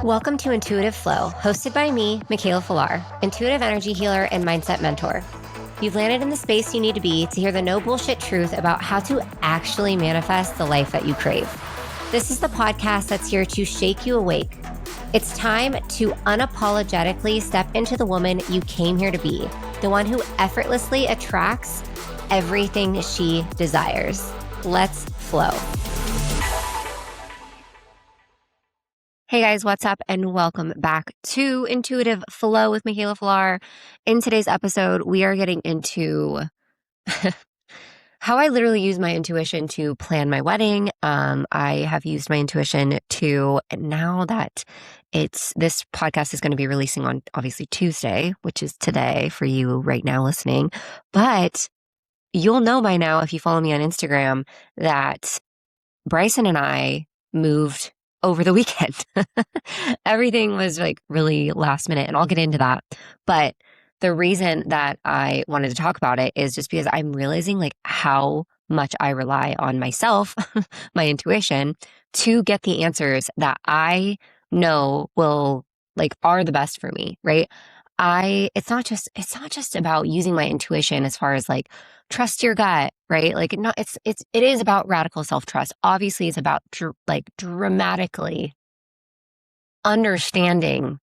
Welcome to Intuitive Flow, hosted by me, Michaela Falar, intuitive energy healer and mindset mentor. You've landed in the space you need to be to hear the no bullshit truth about how to actually manifest the life that you crave. This is the podcast that's here to shake you awake. It's time to unapologetically step into the woman you came here to be, the one who effortlessly attracts everything she desires. Let's flow. Hey guys, what's up? And welcome back to Intuitive Flow with Michaela Falar. In today's episode, we are getting into how I literally use my intuition to plan my wedding. I have used my intuition to, now that this podcast is going to be releasing on obviously Tuesday, which is today for you right now listening. But you'll know by now, if you follow me on Instagram, that Bryson and I moved over the weekend. Everything was like really last minute, and I'll get into that. But the reason that I wanted to talk about it is just because I'm realizing like how much I rely on myself, my intuition, to get the answers that I know are the best for me, right? It's not just about using my intuition as far as like trust your gut, right? Like it is about radical self-trust. Obviously it's about dramatically understanding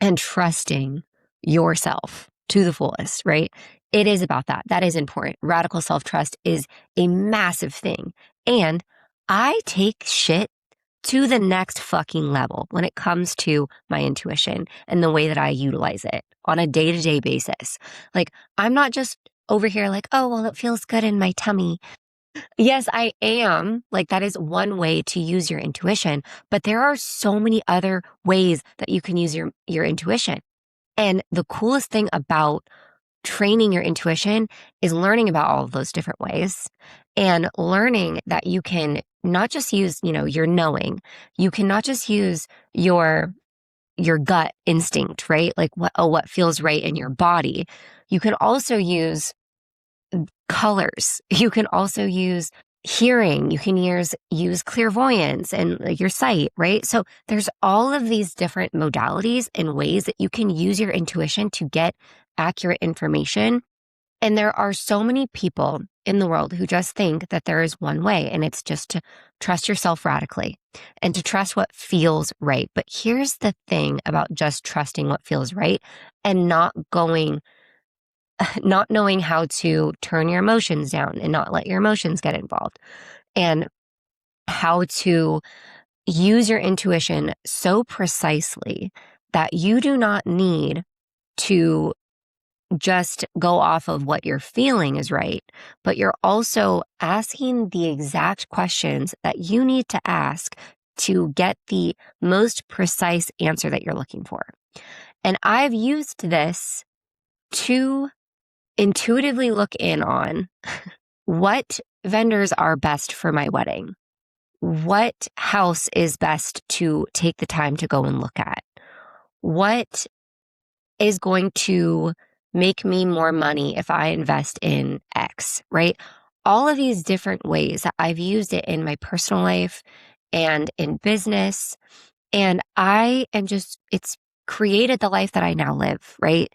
and trusting yourself to the fullest, right? It is about that. That is important. Radical self-trust is a massive thing. And I take shit to the next fucking level when it comes to my intuition and the way that I utilize it on a day-to-day basis. Like, I'm not just over here like, oh, well, it feels good in my tummy. Yes, I am. Like, that is one way to use your intuition, but there are so many other ways that you can use your intuition. And the coolest thing about training your intuition is learning about all of those different ways and learning that you can not just use, your knowing. You can not just use your gut instinct, right? Like what feels right in your body. You can also use colors. You can also use hearing. You can use clairvoyance and your sight, right? So there's all of these different modalities and ways that you can use your intuition to get accurate information. And there are so many people in the world who just think that there is one way, and it's just to trust yourself radically and to trust what feels right. But here's the thing about just trusting what feels right and not knowing how to turn your emotions down and not let your emotions get involved, and how to use your intuition so precisely that you do not need to just go off of what you're feeling is right, but you're also asking the exact questions that you need to ask to get the most precise answer that you're looking for. And I've used this to intuitively look in on what vendors are best for my wedding, what house is best to take the time to go and look at, what is going to make me more money if I invest in X, right? All of these different ways that I've used it in my personal life and in business. And it's created the life that I now live, right?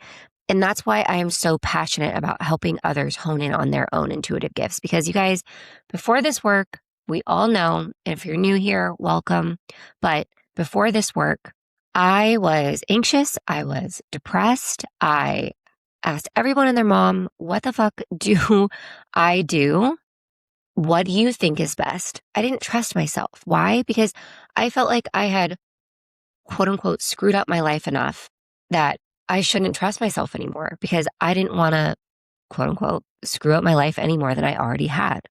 And that's why I am so passionate about helping others hone in on their own intuitive gifts. Because you guys, before this work, we all know, and if you're new here, welcome. But before this work, I was anxious. I was depressed. I asked everyone and their mom, what the fuck do I do? What do you think is best? I didn't trust myself. Why? Because I felt like I had, quote unquote, screwed up my life enough that I shouldn't trust myself anymore, because I didn't want to, quote unquote, screw up my life any more than I already had.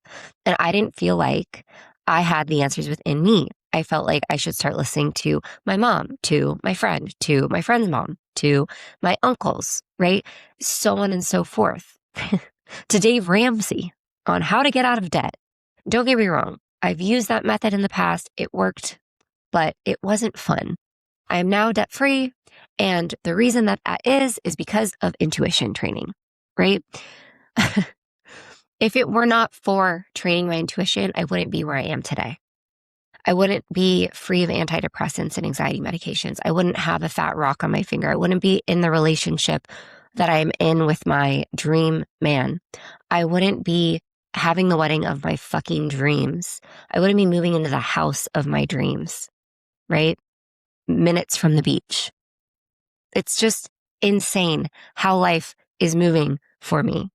And I didn't feel like I had the answers within me. I felt like I should start listening to my mom, to my friend, to my friend's mom, to my uncles, right? So on and so forth. To Dave Ramsey on how to get out of debt. Don't get me wrong. I've used that method in the past. It worked, but it wasn't fun. I am now debt free. And the reason that is because of intuition training, right? If it were not for training my intuition, I wouldn't be where I am today. I wouldn't be free of antidepressants and anxiety medications. I wouldn't have a fat rock on my finger. I wouldn't be in the relationship that I'm in with my dream man. I wouldn't be having the wedding of my fucking dreams. I wouldn't be moving into the house of my dreams, right? Minutes from the beach. It's just insane how life is moving for me.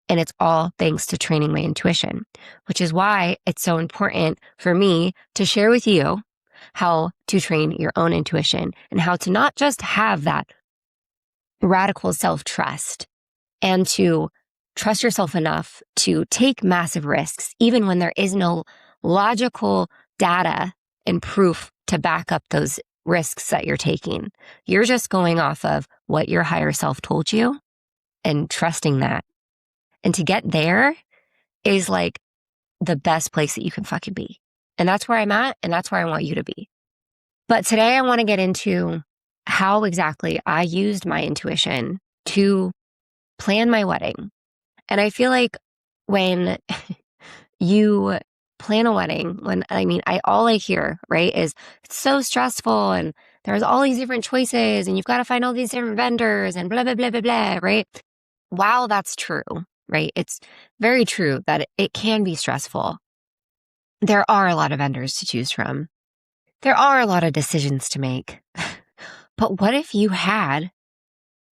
And it's all thanks to training my intuition, which is why it's so important for me to share with you how to train your own intuition and how to not just have that radical self-trust and to trust yourself enough to take massive risks, even when there is no logical data and proof to back up those risks that you're taking. You're just going off of what your higher self told you and trusting that. And to get there is like the best place that you can fucking be. And that's where I'm at. And that's where I want you to be. But today I want to get into how exactly I used my intuition to plan my wedding. And I feel like when you plan a wedding, all I hear, right, is it's so stressful and there's all these different choices and you've got to find all these different vendors and blah, blah, blah, blah, blah, right? While that's true, right? It's very true that it can be stressful. There are a lot of vendors to choose from. There are a lot of decisions to make. But what if you had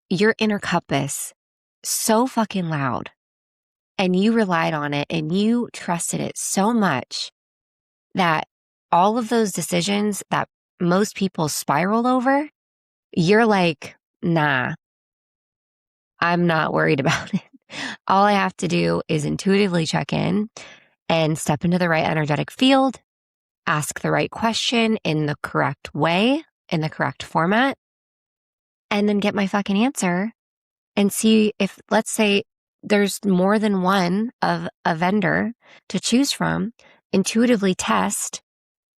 your inner compass so fucking loud and you relied on it and you trusted it so much that all of those decisions that most people spiral over, you're like, nah, I'm not worried about it. All I have to do is intuitively check in and step into the right energetic field, ask the right question in the correct way, in the correct format, and then get my fucking answer and see if, let's say, there's more than one of a vendor to choose from, intuitively test,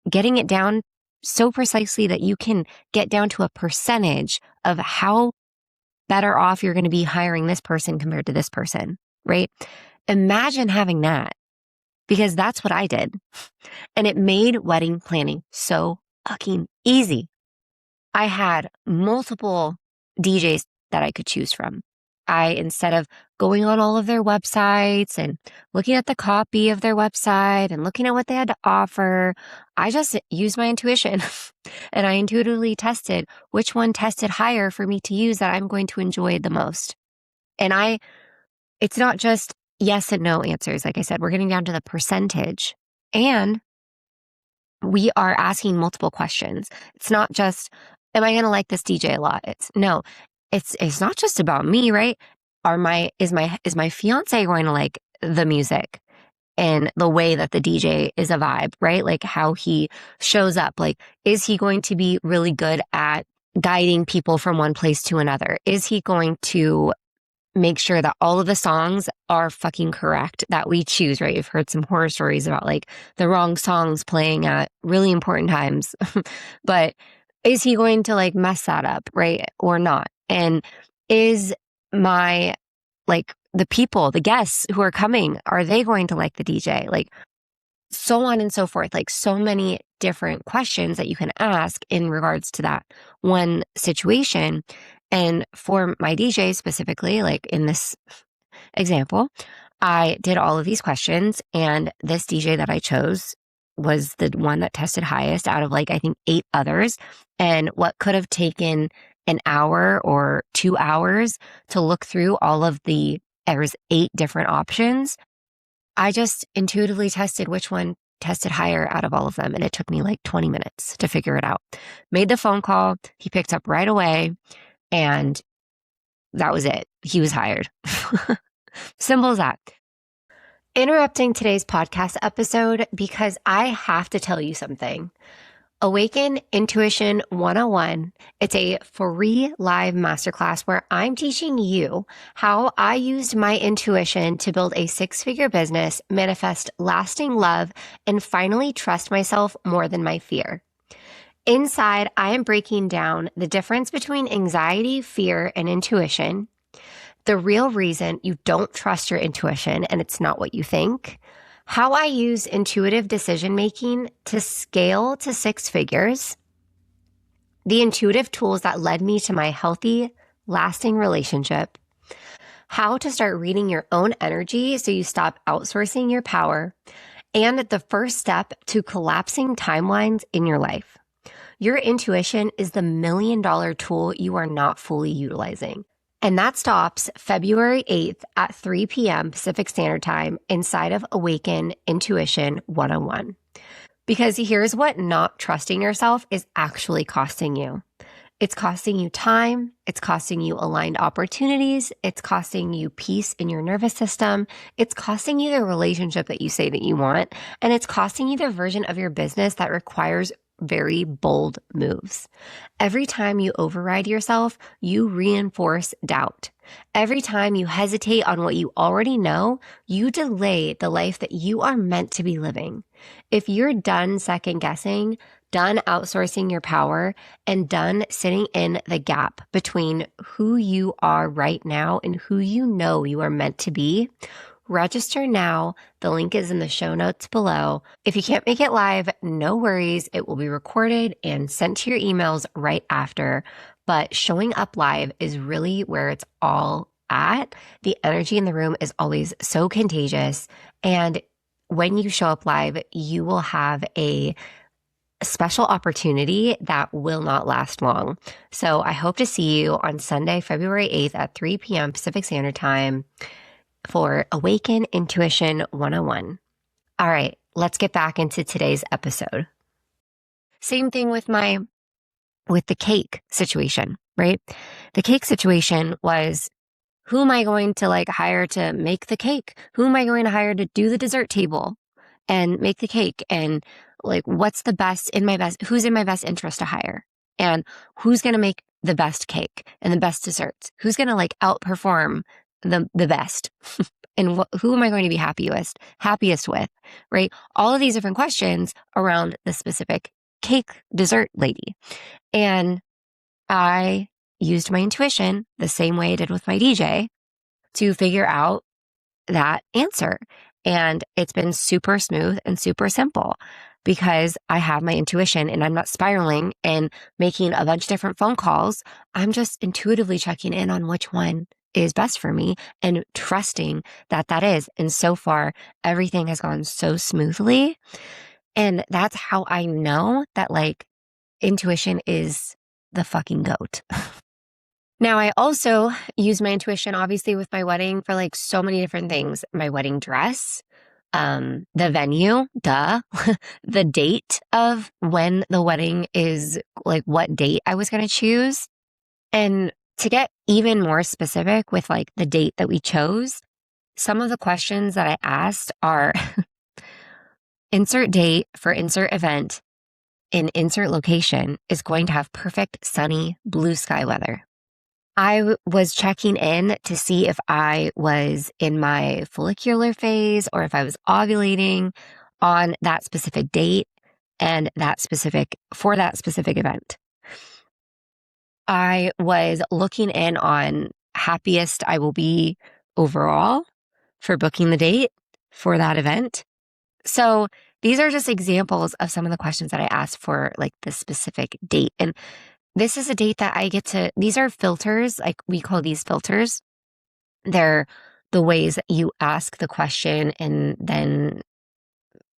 getting it down so precisely that you can get down to a percentage of how better off you're going to be hiring this person compared to this person, right? Imagine having that, because that's what I did. And it made wedding planning so fucking easy. I had multiple DJs that I could choose from. Instead of going on all of their websites and looking at the copy of their website and looking at what they had to offer, I just used my intuition and I intuitively tested which one tested higher for me to use that I'm going to enjoy the most. And it's not just yes and no answers. Like I said, we're getting down to the percentage and we are asking multiple questions. It's not just, am I going to like this DJ a lot? It's not just about me, right? Is my fiance going to like the music and the way that the DJ is a vibe, right? Like how he shows up. Like, is he going to be really good at guiding people from one place to another? Is he going to make sure that all of the songs are fucking correct that we choose, right? You've heard some horror stories about like the wrong songs playing at really important times. But is he going to like mess that up, right? Or not? And is the people, the guests who are coming, are they going to like the DJ? Like, so on and so forth. Like, so many different questions that you can ask in regards to that one situation. And for my DJ specifically, like in this example, I did all of these questions, and this DJ that I chose was the one that tested highest out of like, I think 8 others. And what could have taken an hour or 2 hours to look through all of there's 8 different options. I just intuitively tested which one tested higher out of all of them. And it took me like 20 minutes to figure it out. Made the phone call. He picked up right away. And that was it. He was hired. Simple as that. Interrupting today's podcast episode because I have to tell you something. Awaken Intuition 101. It's a free live masterclass where I'm teaching you how I used my intuition to build a 6-figure business, manifest lasting love, and finally trust myself more than my fear. Inside, I am breaking down the difference between anxiety, fear, and intuition, the real reason you don't trust your intuition and it's not what you think, How I use intuitive decision making to scale to six figures, the intuitive tools that led me to my healthy, lasting relationship, how to start reading your own energy so you stop outsourcing your power, and the first step to collapsing timelines in your life. Your intuition is the $1,000,000 tool you are not fully utilizing. And that stops February 8th at 3 p.m. Pacific Standard Time inside of Awaken Intuition 101. Because here's what not trusting yourself is actually costing you. It's costing you time. It's costing you aligned opportunities. It's costing you peace in your nervous system. It's costing you the relationship that you say that you want. And it's costing you the version of your business that requires very bold moves. Every time you override yourself, you reinforce doubt. Every time you hesitate on what you already know, you delay the life that you are meant to be living. If you're done second guessing, done outsourcing your power, and done sitting in the gap between who you are right now and who you know you are meant to be, register now. The link is in the show notes below. If you can't make it live, no worries. It will be recorded and sent to your emails right after. But showing up live is really where it's all at. The energy in the room is always so contagious. And when you show up live, you will have a special opportunity that will not last long. So I hope to see you on Sunday, February 8th at 3 p.m. Pacific Standard Time for Awaken Intuition 101. All right, let's get back into today's episode. Same thing with the cake situation, right? The cake situation was, who am I going to hire to make the cake? Who am I going to hire to do the dessert table and make the cake? And what's who's in my best interest to hire? And who's going to make the best cake and the best desserts? Who's going to outperform the best? And who am I going to be happiest with, right? All of these different questions around the specific cake dessert lady. And I used my intuition the same way I did with my DJ to figure out that answer. And it's been super smooth and super simple because I have my intuition and I'm not spiraling and making a bunch of different phone calls. I'm just intuitively checking in on which one is best for me and trusting that is. And so far, everything has gone so smoothly. And that's how I know that intuition is the fucking goat. Now, I also use my intuition, obviously, with my wedding for so many different things. My wedding dress, the venue, the date of when the wedding is, what date I was going to choose. And to get even more specific with the date that we chose, some of the questions that I asked are insert date for insert event in insert location is going to have perfect sunny blue sky weather. I was checking in to see if I was in my follicular phase or if I was ovulating on that specific date and for that specific event. I was looking in on happiest I will be overall for booking the date for that event. So these are just examples of some of the questions that I asked for the specific date. And this is a date that I get to, these are filters, we call these filters. They're the ways that you ask the question and then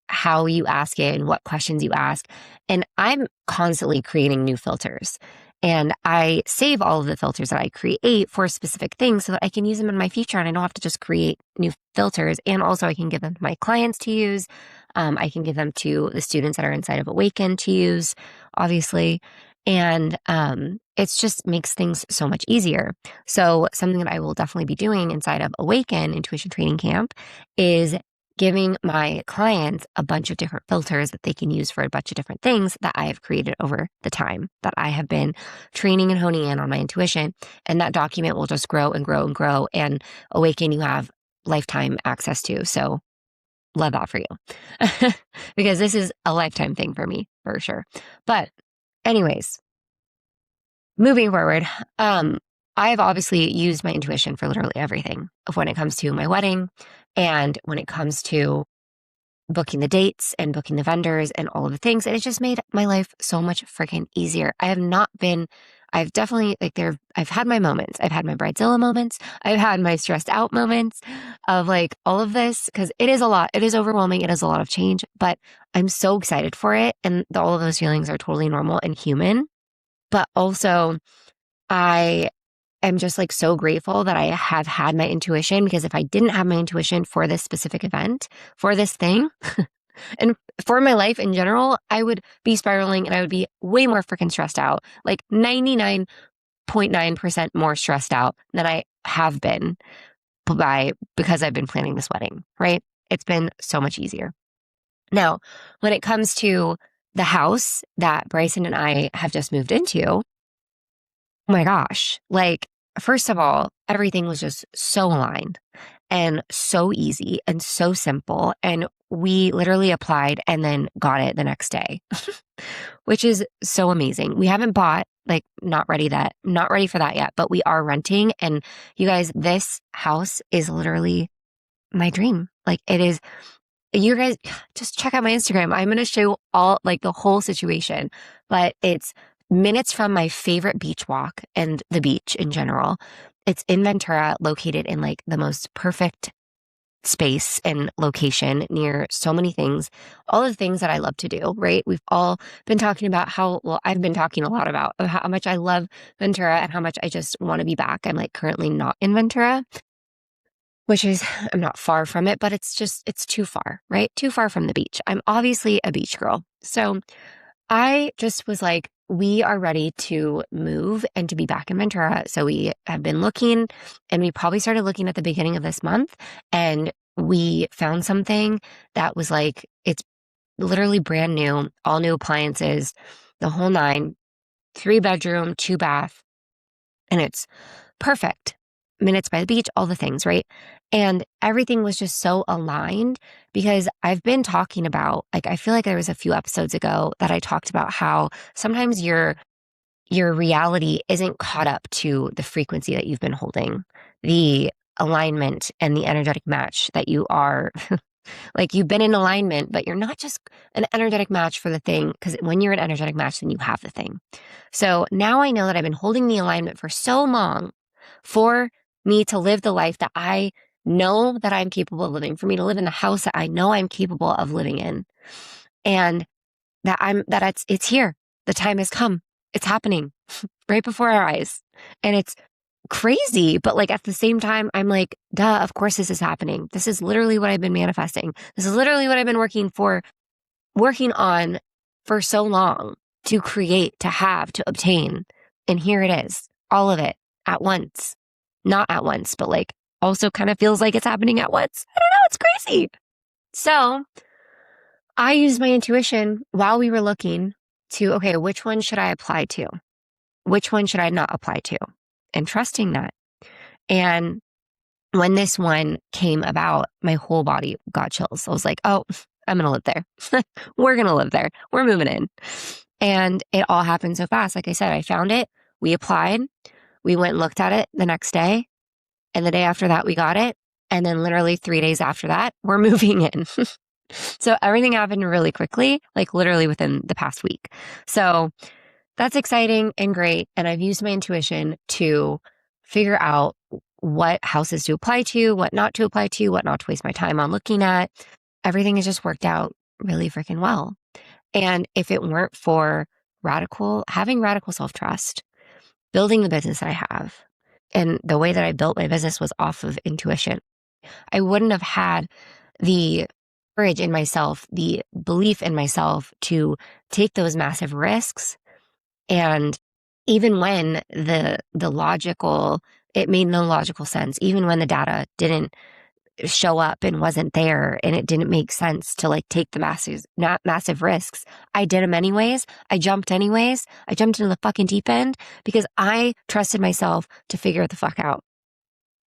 how you ask it and what questions you ask. And I'm constantly creating new filters. And I save all of the filters that I create for specific things so that I can use them in my future and I don't have to just create new filters. And also I can give them to my clients to use. I can give them to the students that are inside of Awaken to use, obviously. And it just makes things so much easier. So something that I will definitely be doing inside of Awaken Intuition Training Camp is giving my clients a bunch of different filters that they can use for a bunch of different things that I have created over the time that I have been training and honing in on my intuition. And that document will just grow and grow and grow. And Awaken, you have lifetime access to. So love that for you because this is a lifetime thing for me for sure. But anyways, moving forward, I've obviously used my intuition for literally everything of when it comes to my wedding and when it comes to booking the dates and booking the vendors and all of the things. And it just made my life so much freaking easier. I've definitely I've had my moments. I've had my bridezilla moments. I've had my stressed out moments of like all of this because it is a lot. It is overwhelming. It is a lot of change, but I'm so excited for it. And all of those feelings are totally normal and human. But also I am just like so grateful that I have had my intuition, because if I didn't have my intuition for this specific event, for this thing, and for my life in general, I would be spiraling and I would be way more freaking stressed out, like 99.9% more stressed out than I have been because I've been planning this wedding, right? It's been so much easier. Now, when it comes to the house that Bryson and I have just moved into, oh my gosh, like, first of all, everything was just so aligned and so easy and so simple. And we literally applied and then got it the next day, which is so amazing. We haven't bought, like, not ready for that yet, but we are renting. And you guys, this house is literally my dream. Like, it is. You guys just check out my Instagram. I'm going to show all, like, the whole situation, but it's minutes from my favorite beach walk and the beach in general. It's in Ventura, located in like the most perfect space and location near so many things, all the things that I love to do, right? We've all been talking about I've been talking a lot about how much I love Ventura and how much I just want to be back. I'm like currently not in Ventura, which is, I'm not far from it, but it's too far, right? Too far from the beach. I'm obviously a beach girl. So I just was like, we are ready to move and to be back in Ventura. So we have been looking, and we probably started looking at the beginning of this month, and we found something that was like, it's literally brand new, all new appliances, the whole nine, 3-bedroom, 2-bath, and it's perfect. Minutes by the beach, all the things, right? And everything was just so aligned, because I've been talking about, like, I feel like there was a few episodes ago that I talked about how sometimes your reality isn't caught up to the frequency that you've been holding, the alignment and the energetic match that you are. Like, you've been in alignment, but you're not just an energetic match for the thing, because when you're an energetic match, then you have the thing. So now I know that I've been holding the alignment for so long for me to live the life that I know that I'm capable of living, for me to live in the house that I know I'm capable of living in, and it's here. The time has come. It's happening right before our eyes. And it's crazy. But like at the same time, I'm like, duh, of course this is happening. This is literally what I've been manifesting. This is literally what I've been working on for so long, to create, to have, to obtain. And here it is, all of it at once. Not at once, but like also kind of feels like it's happening at once. I don't know. It's crazy. So I used my intuition while we were looking to, okay, which one should I apply to? Which one should I not apply to? And trusting that. And when this one came about, my whole body got chills. I was like, oh, I'm going to live there. We're going to live there. We're moving in. And it all happened so fast. Like I said, I found it. We applied. We went and looked at it the next day. And the day after that, we got it. And then literally 3 days after that, we're moving in. So everything happened really quickly, like literally within the past week. So that's exciting and great. And I've used my intuition to figure out what houses to apply to, what not to apply to, what not to waste my time on looking at. Everything has just worked out really freaking well. And if it weren't for having radical self-trust, building the business I have, and the way that I built my business was off of intuition, I wouldn't have had the courage in myself, the belief in myself to take those massive risks. And even when it made no logical sense, even when the data didn't show up and wasn't there and it didn't make sense to like take the massive risks, I did them anyways. I jumped anyways. I jumped into the fucking deep end because I trusted myself to figure it the fuck out.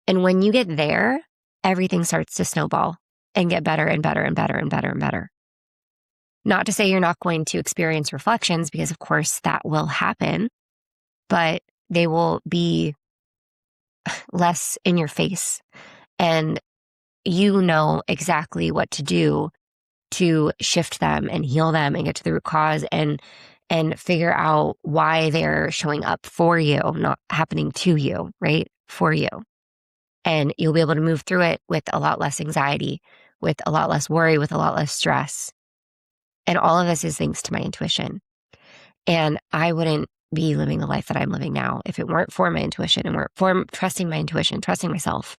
And when you get there, everything starts to snowball and get better and better and better and better and better. Not to say you're not going to experience reflections, because of course that will happen, but they will be less in your face, and you know exactly what to do to shift them and heal them and get to the root cause and figure out why they're showing up for you, not happening to you, right? For you. And you'll be able to move through it with a lot less anxiety, with a lot less worry, with a lot less stress. And all of this is thanks to my intuition. And I wouldn't be living the life that I'm living now if it weren't for my intuition and weren't for trusting my intuition, trusting myself.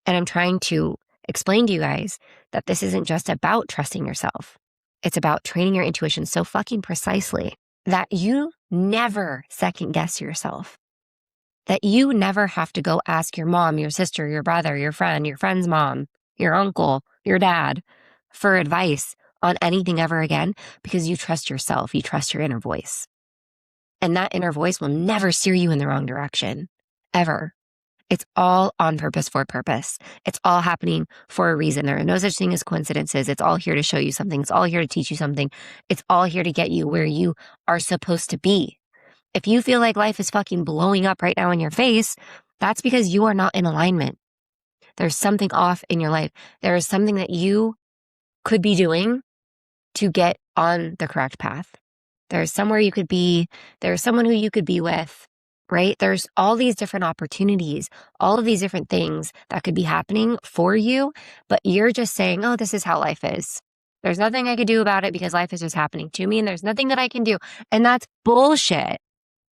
And I'm trying to explain to you guys that this isn't just about trusting yourself. It's about training your intuition so fucking precisely that you never second guess yourself. That you never have to go ask your mom, your sister, your brother, your friend's mom, your uncle, your dad for advice on anything ever again because you trust yourself. You trust your inner voice. And that inner voice will never steer you in the wrong direction, ever. It's all on purpose for purpose. It's all happening for a reason. There are no such thing as coincidences. It's all here to show you something. It's all here to teach you something. It's all here to get you where you are supposed to be. If you feel like life is fucking blowing up right now in your face, that's because you are not in alignment. There's something off in your life. There is something that you could be doing to get on the correct path. There's somewhere you could be. There's someone who you could be with, right? There's all these different opportunities, all of these different things that could be happening for you, but you're just saying, oh, this is how life is. There's nothing I could do about it because life is just happening to me and there's nothing that I can do. And that's bullshit.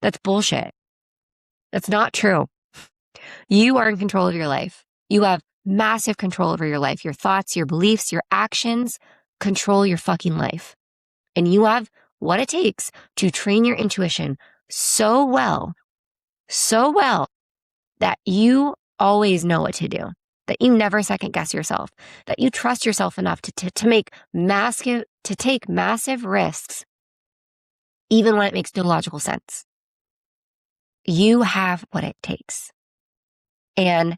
That's bullshit. That's not true. You are in control of your life. You have massive control over your life. Your thoughts, your beliefs, your actions control your fucking life. And you have what it takes to train your intuition so well that you always know what to do, that you never second guess yourself, that you trust yourself enough to take massive risks, even when it makes no logical sense. You have what it takes. And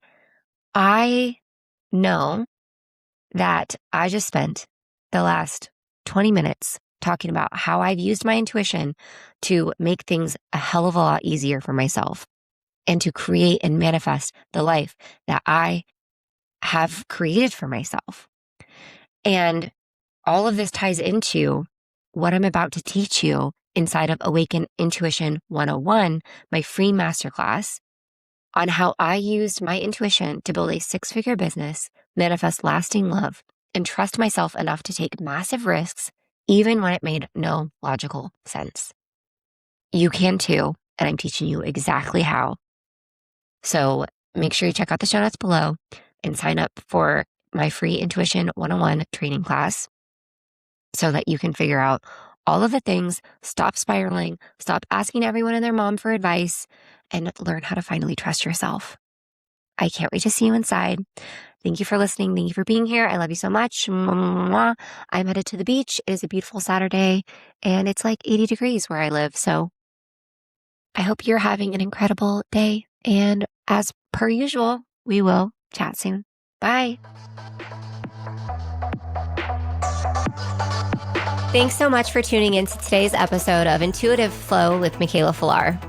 I know that I just spent the last 20 minutes talking about how I've used my intuition to make things a hell of a lot easier for myself and to create and manifest the life that I have created for myself. And all of this ties into what I'm about to teach you inside of Awaken Intuition 101, my free masterclass on how I used my intuition to build a 6-figure business, manifest lasting love, and trust myself enough to take massive risks, even when it made no logical sense. You can too, and I'm teaching you exactly how. So make sure you check out the show notes below and sign up for my free Intuition 101 training class so that you can figure out all of the things, stop spiraling, stop asking everyone and their mom for advice, and learn how to finally trust yourself. I can't wait to see you inside. Thank you for listening. Thank you for being here. I love you so much. Mwah. I'm headed to the beach. It is a beautiful Saturday, and it's like 80 degrees where I live. So I hope you're having an incredible day. And as per usual, we will chat soon. Bye. Thanks so much for tuning in to today's episode of Intuitive Flow with Michaela Falar.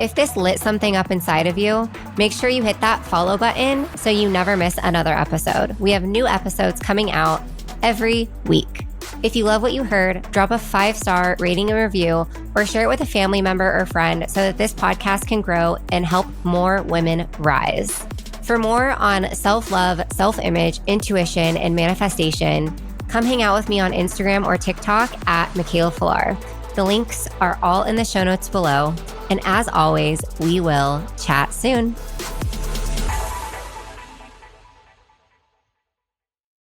If this lit something up inside of you, make sure you hit that follow button so you never miss another episode. We have new episodes coming out every week. If you love what you heard, drop a 5-star rating and review or share it with a family member or friend so that this podcast can grow and help more women rise. For more on self-love, self-image, intuition, and manifestation, come hang out with me on Instagram or TikTok at Michaela Falar. The links are all in the show notes below. And as always, we will chat soon.